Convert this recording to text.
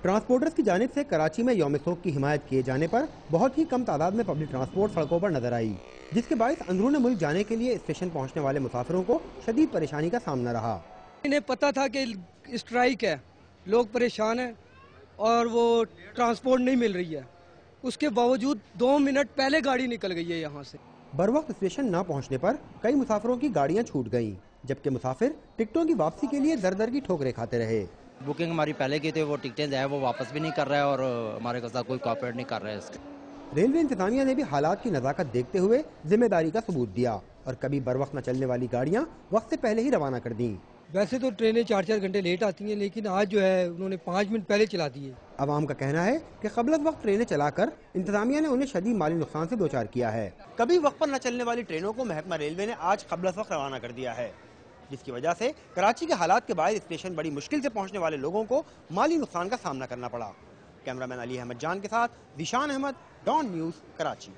Transporters की जानिब से कराची में यौम शोक की हिमायत किए जाने पर बहुत ही कम तादाद में पब्लिक ट्रांसपोर्ट सड़कों पर नजर आई, जिसके बायस अंदरूनी मुल्क जाने के लिए स्टेशन पहुंचने वाले मुसाफिरों को शदीद परेशानी का सामना रहा। इन्हें पता था कि स्ट्राइक है, लोग परेशान हैं और वो ट्रांसपोर्ट नहीं मिल रही है, उसके बावजूद 2 मिनट पहले गाड़ी निकल गई है यहाँ से। बर वक्त स्टेशन न पहुंचने पर कई मुसाफिरों की गाड़ियां छूट गईं, जबकि मुसाफिर टिकटों की वापसी के लिए दर दर की ठोकरें खाते रहे। बुकिंग हमारी पहले की थी, वो टिकटें जो है वो वापस भी नहीं कर रहा है और हमारे के साथ कोई कोऑपरेट नहीं कर रहा है इसके। रेलवे इंतजामिया ने भी हालात की नज़ाकत देखते हुए जिम्मेदारी का सबूत दिया और कभी बर वक्त न चलने वाली गाड़ियां वक्त से पहले ही रवाना कर दी। वैसे तो ट्रेनें 4-4 घंटे लेट आती हैं, लेकिन आज जो है उन्होंने 5 मिनट पहले चला दी है। अवाम का कहना है कि क़ब्ल वक्त ट्रेनें चलाकर इंतजामिया ने उन्हें शदीद माली नुकसान से दोचार किया है। कभी वक्त पर न चलने वाली ट्रेनों को महकमा रेलवे ने आज क़ब्ल वक्त रवाना कर दिया है, जिसकी वजह से कराची के हालात के बाद स्टेशन बड़ी मुश्किल से पहुंचने वाले लोगों को माली नुकसान का सामना करना पड़ा। कैमरामैन अली अहमद जान के साथ ज़ीशान अहमद, डॉन न्यूज़, कराची।